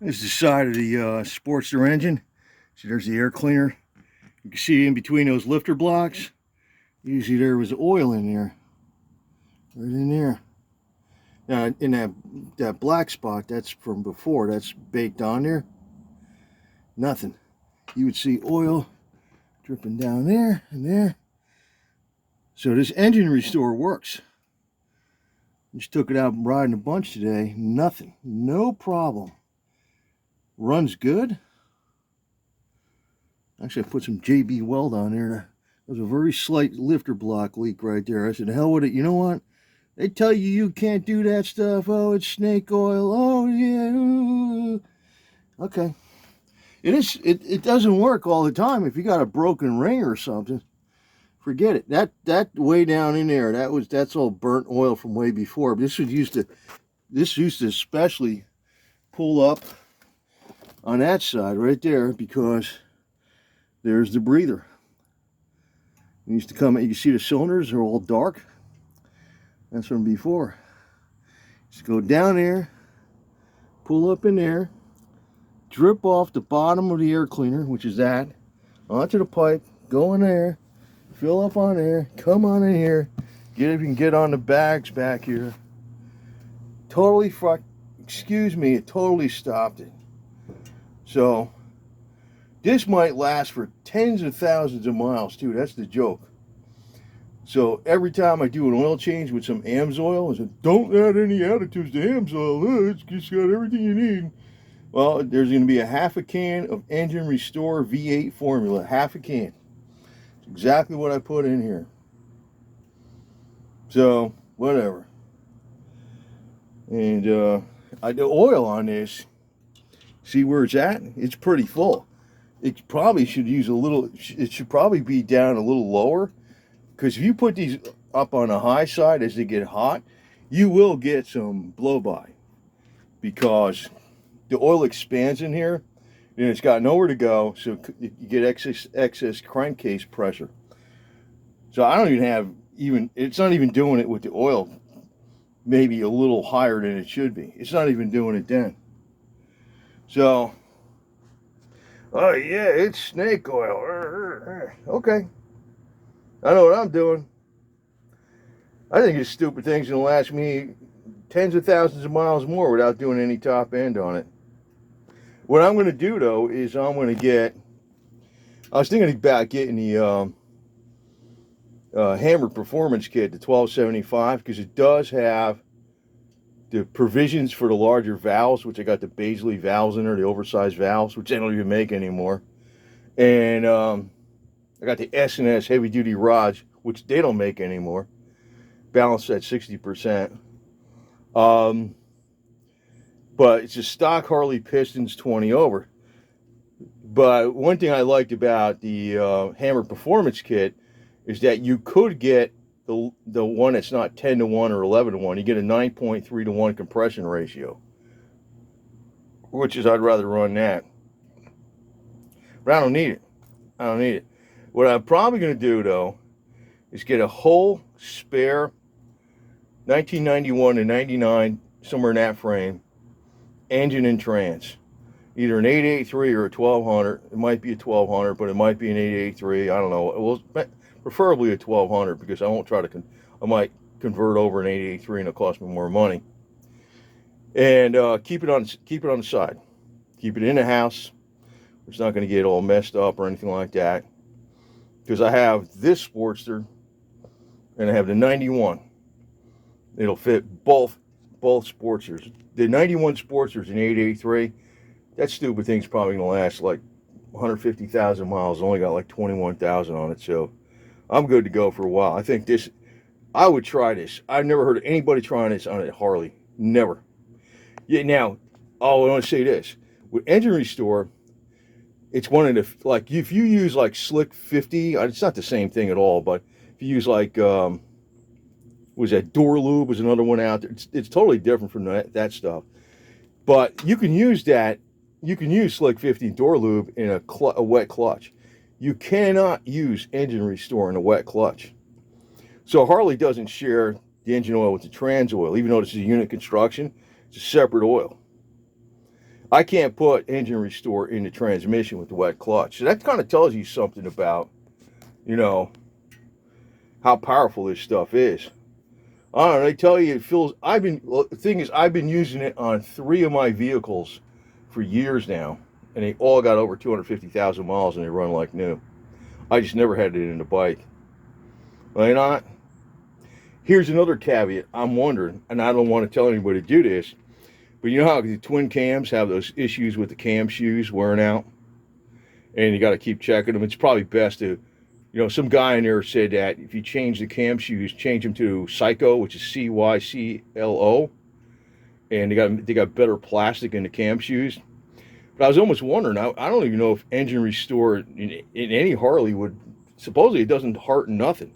This is the side of the Sportster engine. See, there's the air cleaner. You can see in between those lifter blocks. Usually there was oil in there. Right in there. Now, in that black spot, that's from before. That's baked on there. Nothing. You would see oil dripping down there and there. So this engine restore works. Just took it out riding a bunch today. Nothing. No problem. Runs good. Actually, I put some JB Weld on there. There was a very slight lifter block leak right there. I said, the hell with it. You know what? They tell you you can't do that stuff. Oh, it's snake oil. Oh, yeah. Okay. It doesn't work all the time. If you got a broken ring or something, forget it. That way down in there, that's all burnt oil from way before. But this used to especially pull up on that side right there because there's the breather. It used to come, you can see the cylinders are all dark. That's from before. Just go down there, pull up in there, drip off the bottom of the air cleaner, which is that, onto the pipe, go in there, fill up on there, come on in here, get if you can get on the bags back here. Totally excuse me, it totally stopped it. So this might last for tens of thousands of miles too. That's the joke. So every time I do an oil change with some AMSOIL, I said, don't add any additives to AMSOIL. It's just got everything you need. Well, there's going to be a half a can of Engine Restore V8 formula. Half a can. It's exactly what I put in here. So, whatever. And I do oil on this. See where it's at? It's pretty full. It probably should use a little, it should probably be down a little lower. Because if you put these up on the high side as they get hot, you will get some blow-by. Because the oil expands in here, and it's got nowhere to go, so you get excess crankcase pressure. So I don't even have, it's not even doing it with the oil maybe a little higher than it should be. It's not even doing it then. So, oh yeah, it's snake oil. Okay. I know what I'm doing. I think it's stupid things gonna last me tens of thousands of miles more without doing any top end on it. What I'm gonna do though is I was thinking about getting the Hammer Performance Kit, the 1275, because it does have the provisions for the larger valves, which I got the Baisley valves in there, the oversized valves, which they don't even make anymore. And I got the S&S heavy duty rods, which they don't make anymore, balanced at 60%. But it's a stock Harley pistons 20 over. But one thing I liked about the Hammer Performance Kit is that you could get the one that's not 10 to 1 or 11 to 1. You get a 9.3 to 1 compression ratio, which is I'd rather run that. But I don't need it. I don't need it. What I'm probably going to do, though, is get a whole spare 1991 to 99, somewhere in that frame, engine and trans. Either an 883 or a 1200. It might be a 1200, but it might be an 883. I don't know. Well, preferably a 1200 because I might convert over an 883 and it'll cost me more money. And keep it on the side. Keep it in the house. It's not going to get all messed up or anything like that. Because I have this Sportster and I have the 91. It'll fit both Sportsters. The 91 Sportster's an 883. That stupid thing's probably going to last like 150,000 miles. Only got like 21,000 on it, so I'm good to go for a while. I would try this. I've never heard of anybody trying this on a Harley. Never. Yeah. Now, I want to say this. With Engine Restore, it's one of the, like, if you use like Slick 50, it's not the same thing at all, but if you use like, was that Door Lube was another one out there. It's totally different from that stuff. But you can use that. You can use Slick 50 Door Lube in a wet clutch. You cannot use Engine Restore in a wet clutch. So Harley doesn't share the engine oil with the trans oil, even though this is a unit construction. It's a separate oil. I can't put engine restore in the transmission with the wet clutch. So that kind of tells you something about, you know, how powerful this stuff is. I don't know, they tell you it feels, the thing is, I've been using it on 3 of my vehicles for years now, and they all got over 250,000 miles and they run like new. I just never had it in the bike. Why not? Here's another caveat. I'm wondering, and I don't want to tell anybody to do this, but you know how the twin cams have those issues with the cam shoes wearing out? And you got to keep checking them. It's probably best to, some guy in there said that if you change the cam shoes, change them to Cyclo, which is CYCLO, and they got better plastic in the cam shoes. But I was almost wondering, I don't even know if engine restore in any Harley would, supposedly it doesn't harden nothing.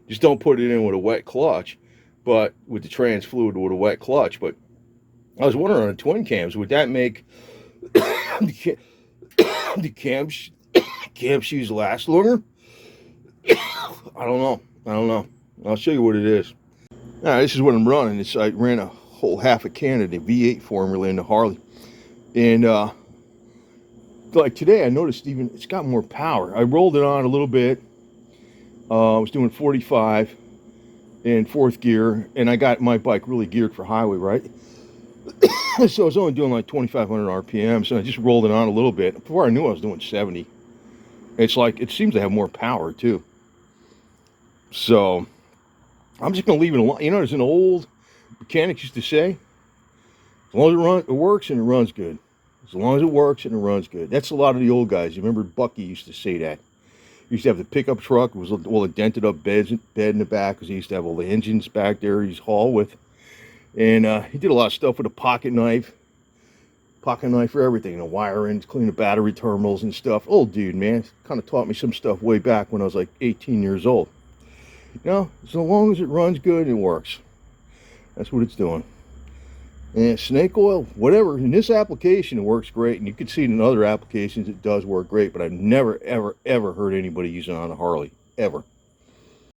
Just don't put it in with a wet clutch, but with the trans fluid with a wet clutch. But I was wondering on the twin cams, would that make the cam shoes last longer? I don't know. I'll show you what it is. All right, this is what I'm running. I ran a whole half a can of the V8 formula in the Harley. And like today, I noticed even it's got more power. I rolled it on a little bit. I was doing 45 in 4th gear, and I got my bike really geared for highway, right? So I was only doing like 2,500 RPM, so I just rolled it on a little bit. Before I knew I was doing 70. It's like, it seems to have more power too. So I'm just going to leave it alone. You know, there's an old mechanic used to say, as long as it works and it runs good. As long as it works and it runs good. That's a lot of the old guys. You remember Bucky used to say that. He used to have the pickup truck. It was all a dented up bed in the back because he used to have all the engines back there he'd haul with. And he did a lot of stuff with a pocket knife for everything, the wiring, clean the battery terminals and stuff. Old dude, man, kind of taught me some stuff way back when I was like 18 years old. You know, so long as it runs good, it works. That's what it's doing. And snake oil, whatever, in this application, it works great. And you can see it in other applications, it does work great. But I've never, ever, ever heard anybody use it on a Harley, ever.